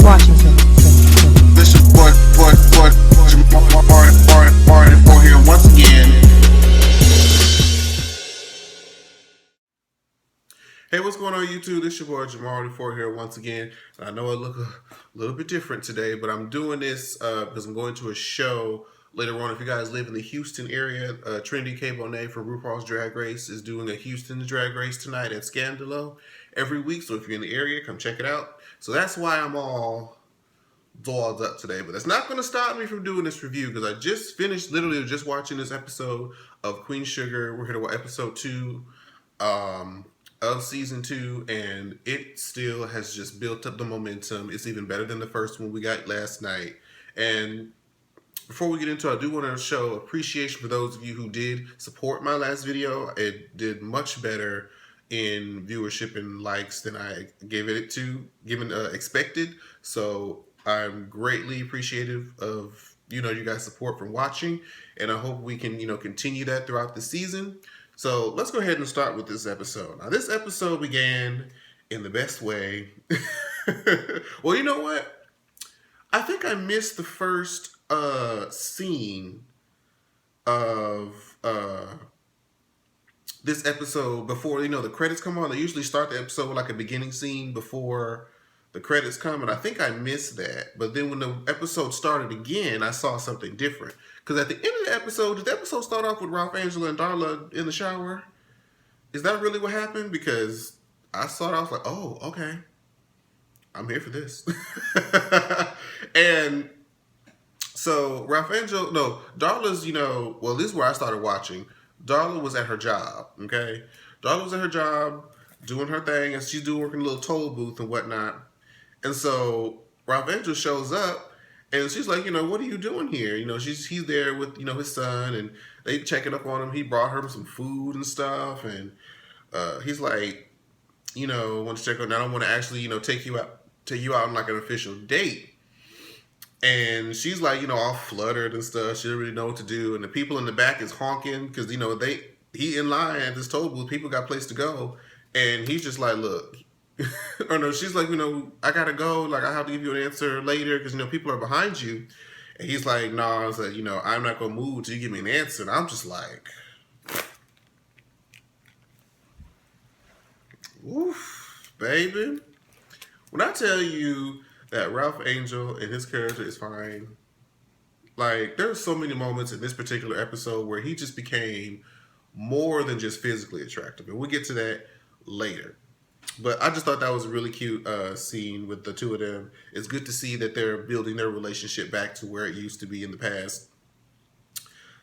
Washington. This your boy, Martin for here once again. Hey, what's going on YouTube? This your boy Jamal for here once again. I know I look a little bit different today, but I'm doing this because I'm going to a show later on. If you guys live in the Houston area, Trinity K. Bonet from RuPaul's Drag Race is doing a Houston Drag Race tonight at Scandalo every week. So if you're in the area, come check it out. So that's why I'm all dolled up today, but that's not going to stop me from doing this review because I just finished literally just watching this episode of Queen Sugar. We're here to watch episode 2 of season 2, and it still has just built up the momentum. It's even better than the first one we got last night. And before we get into it, I do want to show appreciation for those of you who did support my last video. It did much better in viewership and likes than I gave it expected. So I'm greatly appreciative of you guys' support from watching, and I hope we can continue that throughout the season. So let's go ahead and start with this episode. Now this episode began in the best way. Well, you know what? I think I missed the first scene of this episode before the credits come on. They usually start the episode with like a beginning scene before the credits come, and I think I missed that. But then when the episode started again, I saw something different. Because at the end of the episode, did the episode start off with Ralph, Angela, and Darla in the shower? Is that really what happened? Because I saw it, I was like, oh, okay. I'm here for this. And so Darla's, well, this is where I started watching. Darla was at her job, okay? Darla was at her job, doing her thing, and she's working a little toll booth and whatnot. And so Ralph Angel shows up, and she's like, what are you doing here? He's there with, his son, and they checking up on him. He brought her some food and stuff, and he's like, want to check on. I don't want to actually, take you out on like an official date. And she's like, all fluttered and stuff. She didn't really know what to do. And the people in the back is honking because, he in line at this toll booth. People got place to go. And he's just like, look. Or no, she's like, I got to go. Like, I have to give you an answer later because, people are behind you. And he's like, no, I was like, I'm not going to move till you give me an answer. And I'm just like, oof, baby. When I tell you that Ralph Angel and his character is fine, like, there's so many moments in this particular episode where he just became more than just physically attractive. And we'll get to that later. But I just thought that was a really cute scene with the two of them. It's good to see that they're building their relationship back to where it used to be in the past.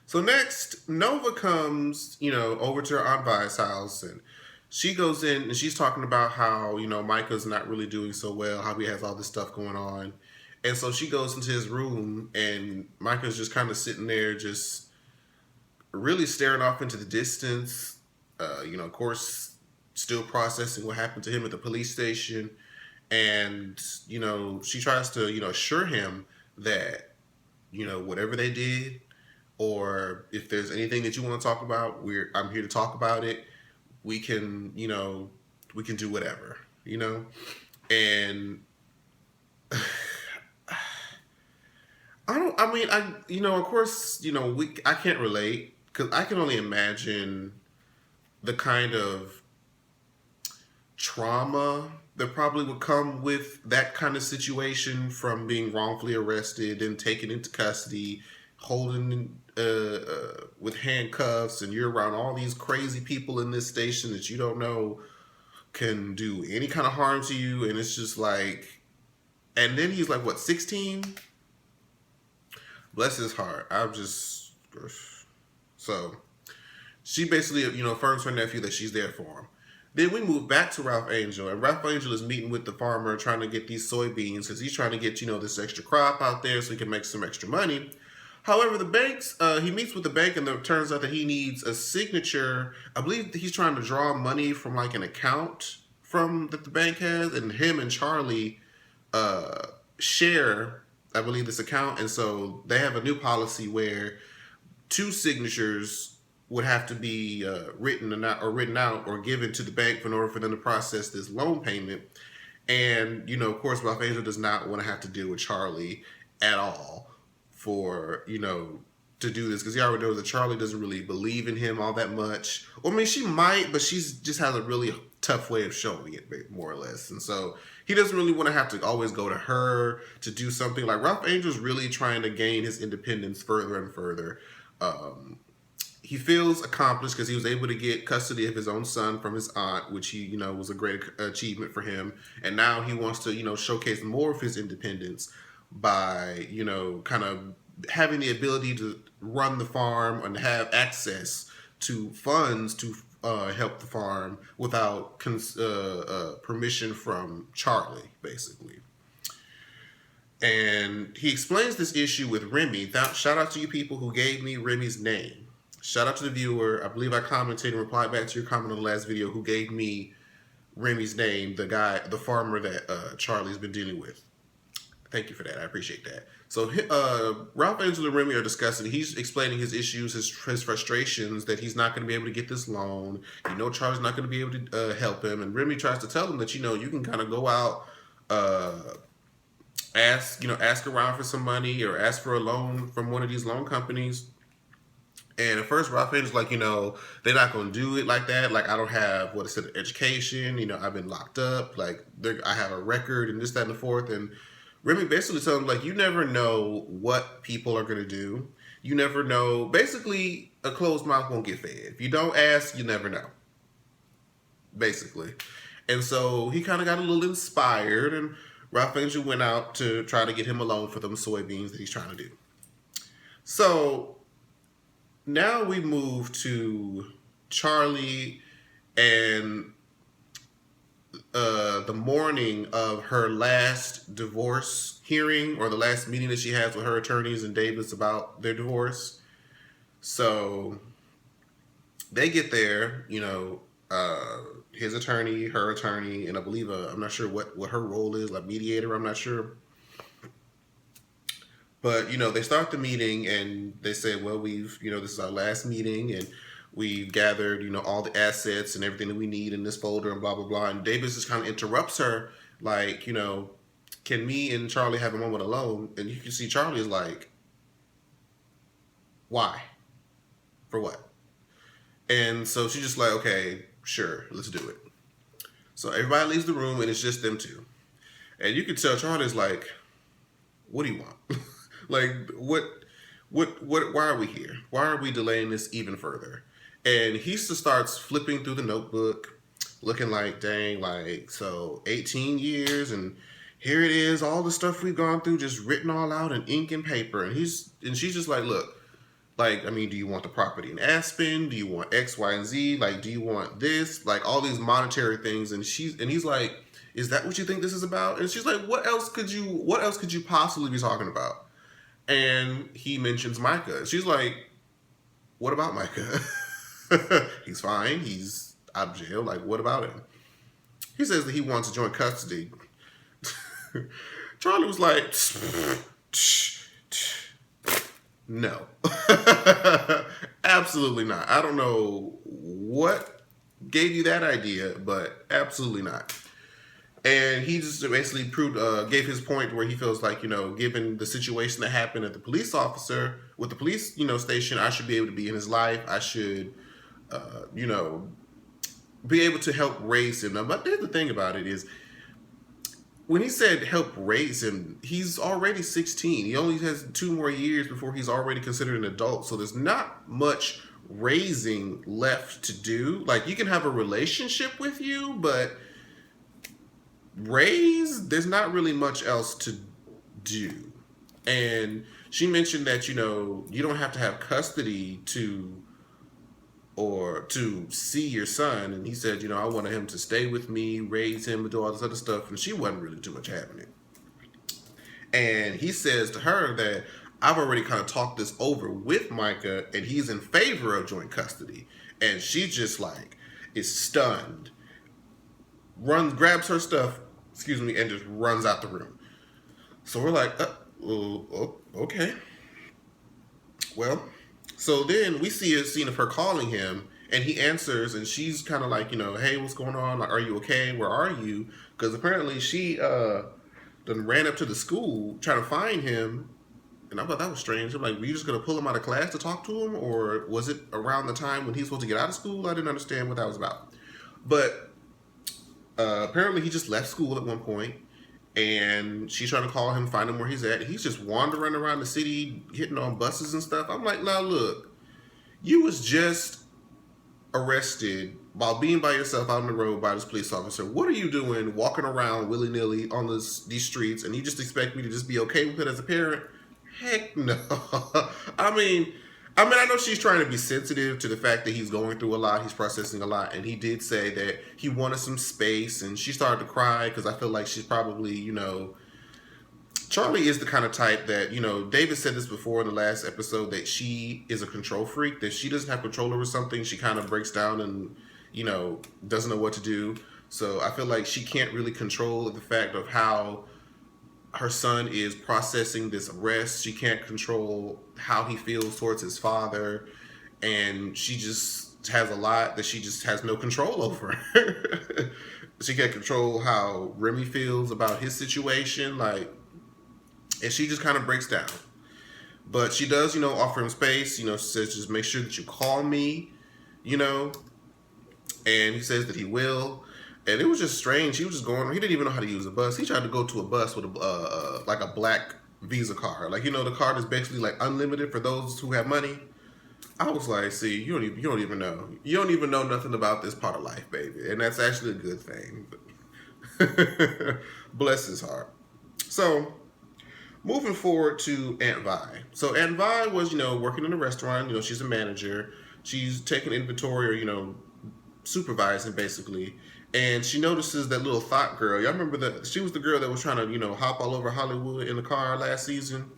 So next, Nova comes, over to her Aunt Vi's house, and she goes in and she's talking about how, Micah's not really doing so well, how he has all this stuff going on. And so she goes into his room, and Micah's just kind of sitting there, just really staring off into the distance. Of course, still processing what happened to him at the police station. And, she tries to, assure him that, whatever they did, or if there's anything that you want to talk about, I'm here to talk about it. We can, we can do whatever, and of course, I can't relate because I can only imagine the kind of trauma that probably would come with that kind of situation, from being wrongfully arrested and taken into custody, holding with handcuffs, and you're around all these crazy people in this station that you don't know can do any kind of harm to you. And it's just like, and then he's like, what, 16? Bless his heart. So she basically, affirms her nephew that she's there for him. Then we move back to Ralph Angel, and Ralph Angel is meeting with the farmer trying to get these soybeans because he's trying to get, this extra crop out there so he can make some extra money. However, he meets with the bank, and it turns out that he needs a signature. I believe that he's trying to draw money from like an account that the bank has, and him and Charlie share, I believe, this account. And so they have a new policy where 2 signatures would have to be written out or given to the bank in order for them to process this loan payment. And, of course, Ralph Angel does not want to have to deal with Charlie at all for, to do this because he already knows that Charlie doesn't really believe in him all that much. Well, I mean, she might, but she's just has a really tough way of showing it, more or less. And so he doesn't really want to have to always go to her to do something. Like Ralph Angel's really trying to gain his independence further and further. He feels accomplished because he was able to get custody of his own son from his aunt, which he, was a great achievement for him. And now he wants to, showcase more of his independence by, kind of having the ability to run the farm and have access to funds to help the farm without permission from Charlie, basically. And he explains this issue with Remy. Shout out to you people who gave me Remy's name. Shout out to the viewer. I believe I commented and replied back to your comment on the last video who gave me Remy's name, the farmer that Charlie's been dealing with. Thank you for that. I appreciate that. So Ralph Angel and Remy are discussing. He's explaining his issues, his frustrations, that he's not going to be able to get this loan. Charlie's not going to be able to help him. And Remy tries to tell him that, you can kind of go out, ask around for some money or ask for a loan from one of these loan companies. And at first, Ralph Angel's like, they're not going to do it like that. Like, I don't have, education. I've been locked up. Like, I have a record and this, that, and the fourth. And Remy basically tells him, like, you never know what people are going to do. You never know. Basically, a closed mouth won't get fed. If you don't ask, you never know. Basically. And so he kind of got a little inspired. And Ralph Angel went out to try to get him a loan for them soybeans that he's trying to do. So now we move to Charlie and the morning of her last divorce hearing, or the last meeting that she has with her attorneys and Davis about their divorce. So they get there, his attorney, her attorney, and I believe I'm not sure what her role is, like mediator, I'm not sure. But, they start the meeting and they say, well, this is our last meeting and we've gathered, all the assets and everything that we need in this folder and blah, blah, blah. And Davis just kind of interrupts her, like, can me and Charlie have a moment alone? And you can see Charlie is like, why? For what? And so she's just like, okay, sure, let's do it. So everybody leaves the room and it's just them two. And you can tell Charlie's like, what do you want? Like, why are we here? Why are we delaying this even further? And he just starts flipping through the notebook, looking like, dang, like, so 18 years, and here it is, all the stuff we've gone through, just written all out in ink and paper. And she's just like, look, like, I mean, do you want the property in Aspen? Do you want X, Y, and Z? Like, do you want this? Like, all these monetary things. And he's like, is that what you think this is about? And she's like, what else could you possibly be talking about? And he mentions Micah. She's like, what about Micah? He's fine. He's out of jail. Like, what about him? He says that he wants joint custody. Charlie was like, no. Absolutely not. I don't know what gave you that idea, but absolutely not. And he just basically gave his point where he feels like, given the situation that happened at the police officer with the police, station, I should be able to be in his life. I should, be able to help raise him. Now, but the thing about it is, when he said help raise him, he's already 16. He only has 2 more years before he's already considered an adult. So there's not much raising left to do. Like, you can have a relationship with you, but there's not really much else to do. And she mentioned that, you don't have to have custody to see your son. And he said, I wanted him to stay with me, raise him, and do all this other stuff. And she wasn't really too much having it. And he says to her that I've already kind of talked this over with Micah, and he's in favor of joint custody. And she just is stunned, grabs her stuff, and just runs out the room. So we're like, okay. Well, so then we see a scene of her calling him, And he answers, and she's kind of like, hey, what's going on? Like, are you okay? Where are you? Because apparently she then ran up to the school trying to find him. And I thought that was strange. I'm like, were you just going to pull him out of class to talk to him? Or was it around the time when he's supposed to get out of school? I didn't understand what that was about. But apparently he just left school at one point, and she's trying to call him, find him where he's at. He's just wandering around the city, hitting on buses and stuff. I'm like, now look, you was just arrested while being by yourself out on the road by this police officer. What are you doing walking around willy-nilly on these streets, and you just expect me to just be okay with it as a parent? Heck no. I mean, I know she's trying to be sensitive to the fact that he's going through a lot, he's processing a lot, and he did say that he wanted some space, and she started to cry because I feel like she's probably, Charlie is the kind of type that, David said this before in the last episode, that she is a control freak, that she doesn't have control over something, she kind of breaks down and, doesn't know what to do. So I feel like she can't really control the fact of how her son is processing this arrest. She can't control how he feels towards his father, and she just has a lot that she just has no control over. She can't control how Remy feels about his situation, and she just kind of breaks down. But she does, offer him space, says just make sure that you call me, and he says that he will. And it was just strange. He was just going. He didn't even know how to use a bus. He tried to go to a bus with a black Visa card, the card is basically like unlimited for those who have money. I was like, see, you don't even know. You don't even know nothing about this part of life, baby, and that's actually a good thing. Bless his heart. So, moving forward to Aunt Vi. So Aunt Vi was, working in a restaurant. She's a manager. She's taking inventory or supervising basically. And she notices that little thought girl. Y'all remember that? She was the girl that was trying to, hop all over Hollywood in the car last season.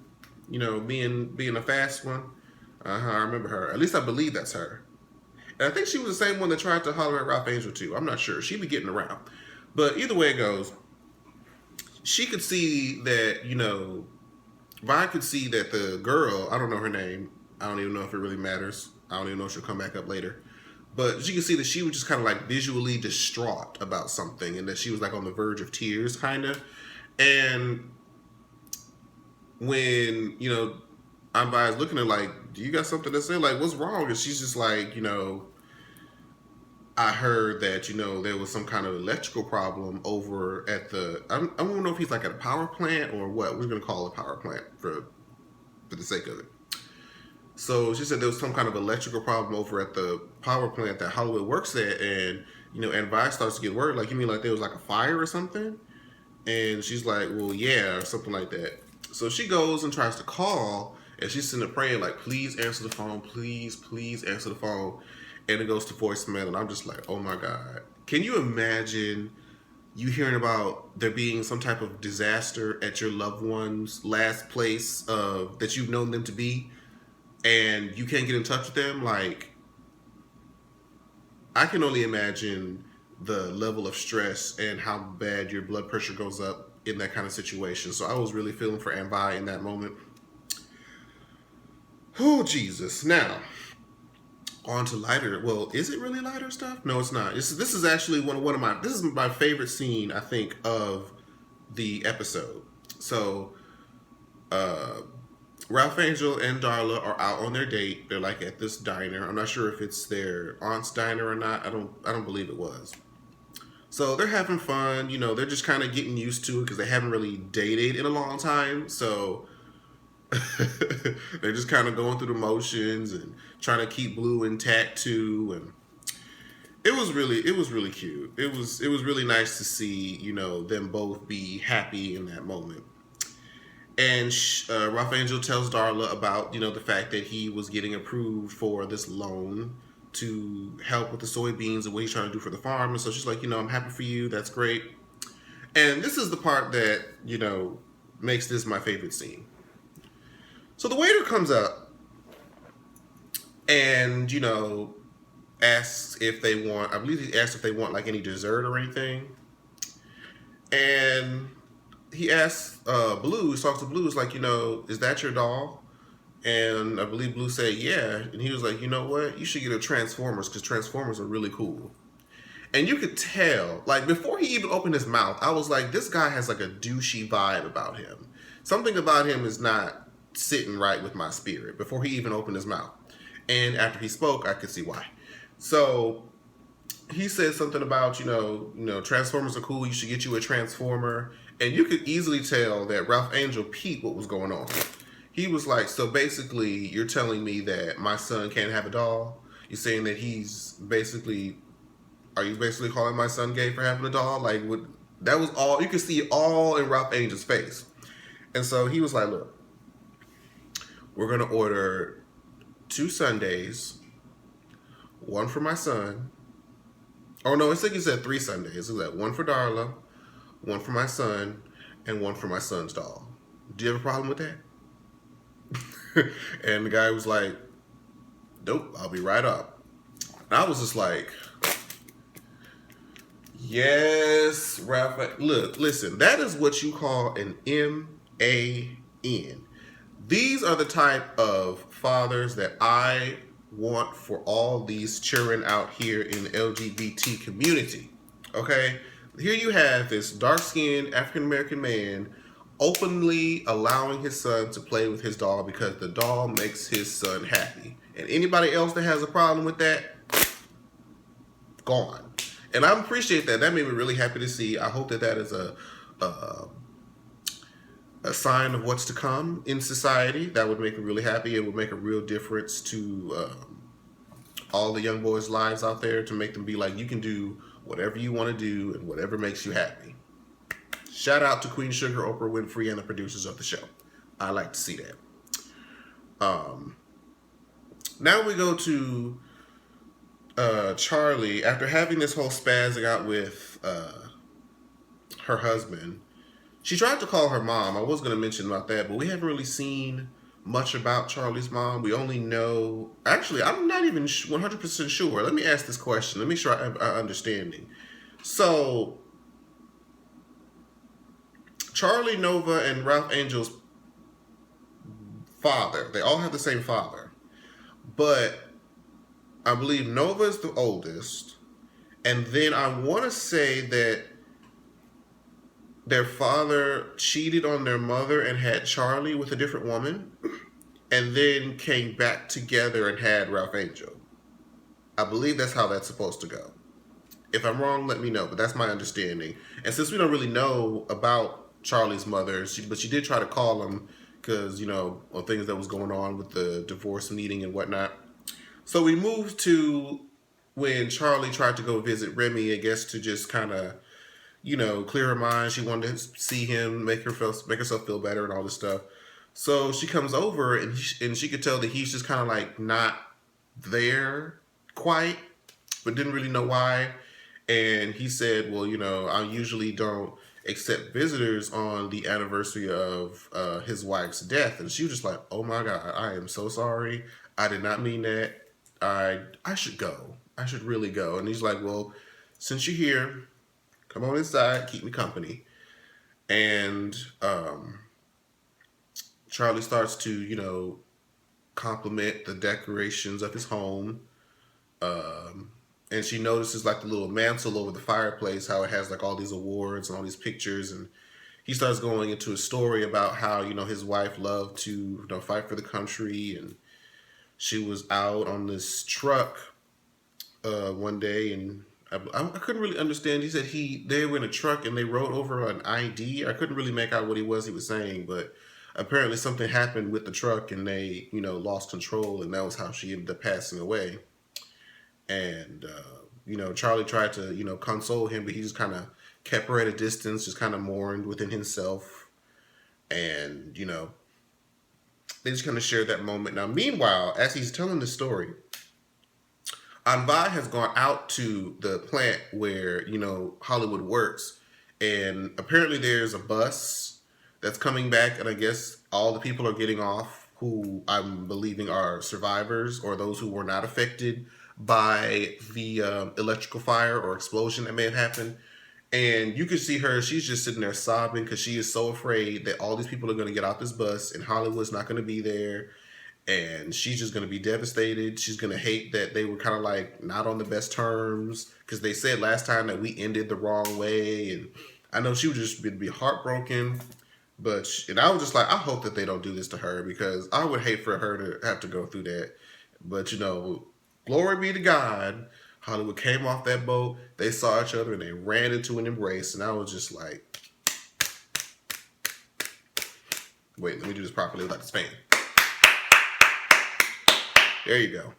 Being a fast one. I remember her. At least I believe that's her. And I think she was the same one that tried to holler at Ralph Angel too. I'm not sure. She be getting around. But either way it goes, she could see that, Vi could see that the girl, I don't know her name. I don't even know if it really matters. I don't even know if she'll come back up later. But you can see that she was just kind of like visually distraught about something, and that she was like on the verge of tears, kind of. And when, Aunt Vi is looking at her like, do you got something to say? Like, what's wrong? And she's just like, I heard that, there was some kind of electrical problem over at I don't know if he's like at a power plant or what. We're going to call it a power plant for the sake of it. So she said there was some kind of electrical problem over at the power plant that Hollywood works at, and Aunt Vi starts to get worried, like, you mean like there was like a fire or something? And she's like, well, yeah, or something like that. So she goes and tries to call, and she's sitting there praying, like, please answer the phone, please answer the phone. And it goes to voicemail, and I'm just like, oh my God. Can you imagine you hearing about there being some type of disaster at your loved one's last place that you've known them to be, and you can't get in touch with them? Like, I can only imagine the level of stress and how bad your blood pressure goes up in that kind of situation. So I was really feeling for Aunt Vi in that moment. Oh, Jesus. Now, on to lighter. Well, is it really lighter stuff? No, it's not. This is actually this is my favorite scene, I think, of the episode. So, Ralph Angel and Darla are out on their date. They're like at this diner. I'm not sure if it's their aunt's diner or not. I don't believe it was. So they're having fun. They're just kind of getting used to it because they haven't really dated in a long time. So they're just kind of going through the motions and trying to keep Blue intact too. And it was really cute. It was really nice to see, them both be happy in that moment. And Ralph Angel tells Darla about, the fact that he was getting approved for this loan to help with the soybeans and what he's trying to do for the farm. And so she's like, I'm happy for you. That's great. And this is the part that, makes this my favorite scene. So the waiter comes up and, asks if they want, I believe he asked if they want like any dessert or anything. And he asks Blue, he talks to Blue, is like, is that your doll? And I believe Blue said, yeah. And he was like, you know what? You should get a Transformers because Transformers are really cool. And you could tell, like, before he even opened his mouth, I was like, this guy has like a douchey vibe about him. Something about him is not sitting right with my spirit before he even opened his mouth. And after he spoke, I could see why. So he said something about, Transformers are cool. You should get you a Transformer. And you could easily tell that Ralph Angel peeped what was going on. He was like, so basically, you're telling me that my son can't have a doll? You're saying that are you basically calling my son gay for having a doll? Like, that was all, you could see it all in Ralph Angel's face. And so he was like, look, we're going to order 2 Sundays, one for my son. Oh, no, it's like you said 3 Sundays. It's like one for Darla, one for my son, and one for my son's doll. Do you have a problem with that? And the guy was like, nope, I'll be right up. And I was just like, yes, Raphael. Look, listen, that is what you call an MAN. These are the type of fathers that I want for all these children out here in the LGBT community. Okay? Here you have this dark-skinned African-American man openly allowing his son to play with his doll because the doll makes his son happy. And anybody else that has a problem with that, gone. And I appreciate that. That made me really happy to see. I hope that is a sign of what's to come in society. That would make me really happy. It would make a real difference to all the young boys' lives out there, to make them be like, you can do whatever you want to do and whatever makes you happy. Shout out to Queen Sugar, Oprah Winfrey, and the producers of the show. I like to see that. Now we go to Charlie. After having this whole spazzing out with her husband, she tried to call her mom. I was going to mention about that, but we haven't really seen much about Charlie's mom. We only know... Actually, I'm not even 100% sure. Let me ask this question. Let me make sure I have an understanding. So, Charlie, Nova, and Ralph Angel's father, they all have the same father. But I believe Nova is the oldest. And then I want to say that their father cheated on their mother and had Charlie with a different woman, and then came back together and had Ralph Angel. I believe that's how that's supposed to go. If I'm wrong, let me know, but that's my understanding. And since we don't really know about Charlie's mother, but she did try to call him because, on things that was going on with the divorce meeting and whatnot. So we moved to when Charlie tried to go visit Remy, I guess, to just kind of, clear her mind. She wanted to see him, make herself feel better and all this stuff. So she comes over and she could tell that he's just kind of like not there quite, but didn't really know why. And he said, well, I usually don't accept visitors on the anniversary of his wife's death. And she was just like, oh my God, I am so sorry. I did not mean that. I should go. I should really go. And he's like, well, since you're here, come on inside, keep me company. And Charlie starts to, compliment the decorations of his home. And she notices like the little mantle over the fireplace, how it has like all these awards and all these pictures. And he starts going into a story about how, his wife loved to fight for the country. And she was out on this truck one day, and I couldn't really understand. He said they were in a truck and they rode over an ID. I couldn't really make out what he was saying, but apparently something happened with the truck and they, lost control, and that was how she ended up passing away. And, Charlie tried to, console him, but he just kind of kept her at a distance, just kind of mourned within himself. And, they just kind of shared that moment. Now, meanwhile, as he's telling the story, Anbai has gone out to the plant where, Hollywood works. And apparently there's a bus that's coming back. And I guess all the people are getting off who I'm believing are survivors or those who were not affected by the electrical fire or explosion that may have happened. And you can see her, she's just sitting there sobbing because she is so afraid that all these people are going to get off this bus and Hollywood's not going to be there. and she's just going to be devastated. She's going to hate that they were kind of like not on the best terms because they said last time that we ended the wrong way, and I know she would just be heartbroken. But and I was just like, I hope that they don't do this to her because I would hate for her to have to go through that. But glory be to God. Hollywood came off that boat. They saw each other and they ran into an embrace, and I was just like, wait, let me do this properly without the span. There you go.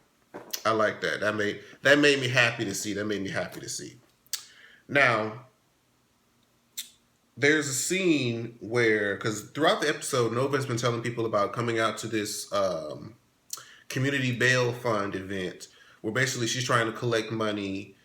I like that. That made me happy to see. That made me happy to see. Now, there's a scene where, because throughout the episode, Nova's been telling people about coming out to this community bail fund event where basically she's trying to collect money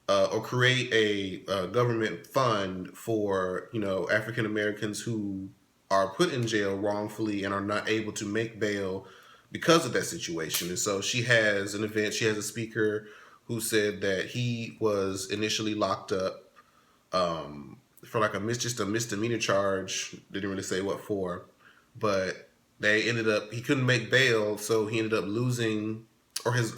or create a government fund for African Americans who are put in jail wrongfully and are not able to make bail because of that situation. And so she has an event. She has a speaker who said that he was initially locked up for like just a misdemeanor charge. Didn't really say what for, but he couldn't make bail, so he ended up losing, or his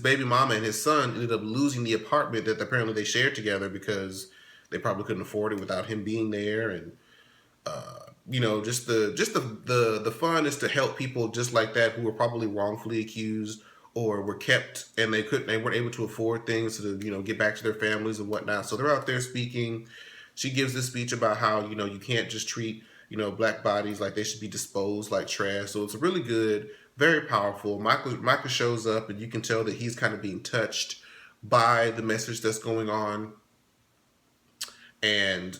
baby mama and his son ended up losing the apartment that apparently they shared together because they probably couldn't afford it without him being there. And just the fun is to help people just like that who were probably wrongfully accused or were kept and they weren't able to afford things to get back to their families and whatnot. So they're out there speaking. She gives this speech about how you can't just treat black bodies like they should be disposed like trash. So it's really good, very powerful. Michael shows up and you can tell that he's kind of being touched by the message that's going on. And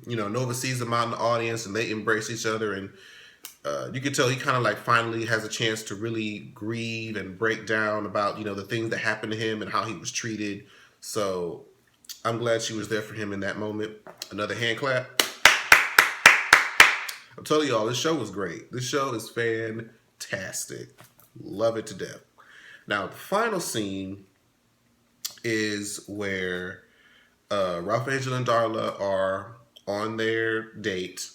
Nova sees them out in the audience and they embrace each other, and you can tell he kind of like finally has a chance to really grieve and break down about the things that happened to him and how he was treated. So I'm glad she was there for him in that moment. Another hand clap. I'm telling y'all, this show was great. This show is fantastic. Love it to death. Now, the final scene is where Ralph Angel and Darla are on their date,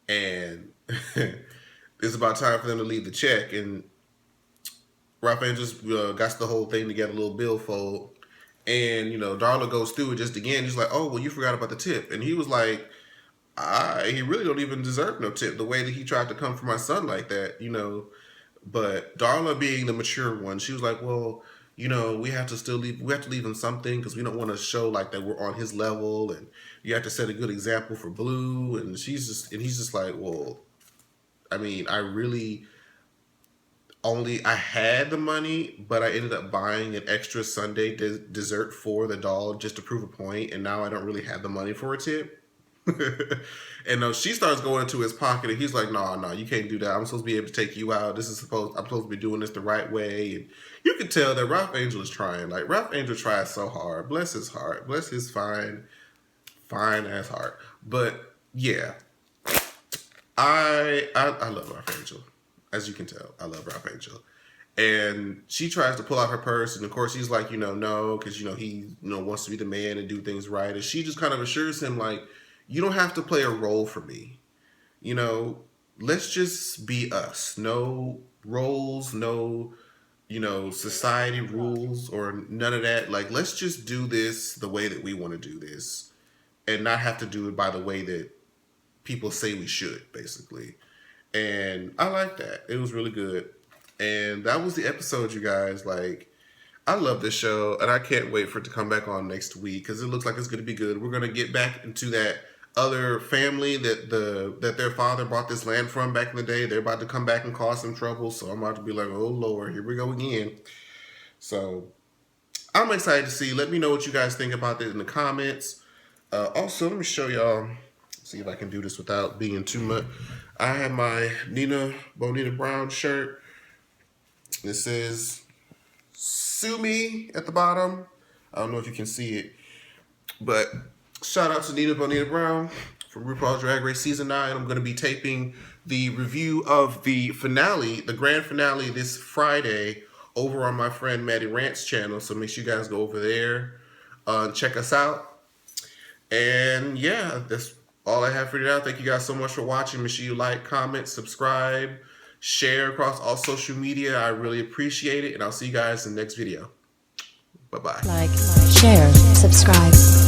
and it's about time for them to leave the check. And Ralph Angel's got the whole thing together, a little billfold, and Darla goes through it just again. He's like, "Oh, well, you forgot about the tip," and he was like, "He really don't even deserve no tip. The way that he tried to come for my son like that, But Darla, being the mature one, she was like, "Well, we have to leave him something because we don't want to show like that we're on his level, and you have to set a good example for Blue." And he's just like, "Well, I mean, I had the money, but I ended up buying an extra Sunday dessert for the dog just to prove a point, and now I don't really have the money for a tip." And she starts going into his pocket, and he's like, "No, you can't do that. I'm supposed to be able to take you out. I'm supposed to be doing this the right way." And you can tell that Ralph Angel is trying. Like, Ralph Angel tries so hard. Bless his heart. Bless his fine ass heart. But yeah, I love Ralph Angel. As you can tell, I love Ralph Angel. And she tries to pull out her purse, and of course he's like, no, because he wants to be the man and do things right. And she just kind of assures him like, "You don't have to play a role for me. Let's just be us. No roles, no, society rules or none of that. Like, let's just do this the way that we want to do this and not have to do it by the way that people say we should, basically." And I like that. It was really good. And that was the episode, you guys. Like, I love this show, and I can't wait for it to come back on next week because it looks like it's going to be good. We're going to get back into that other family that their father bought this land from back in the day. They're about to come back and cause some trouble, so I'm about to be like, "Oh Lord, here we go again." So I'm excited to see. Let me know what you guys think about this in the comments. Also, let me show y'all. See if I can do this without being too much. I have my Nina Bonita Brown shirt. It says "Sue Me" at the bottom. I don't know if you can see it, but shout out to Nina Bonita Brown from RuPaul's Drag Race Season 9. I'm going to be taping the review of the finale, the grand finale, this Friday over on my friend Maddie Rant's channel. So make sure you guys go over there and check us out. And yeah, that's all I have for you now. Thank you guys so much for watching. Make sure you like, comment, subscribe. share across all social media. I really appreciate it, and I'll see you guys in the next video. Bye-bye. Like, share, subscribe.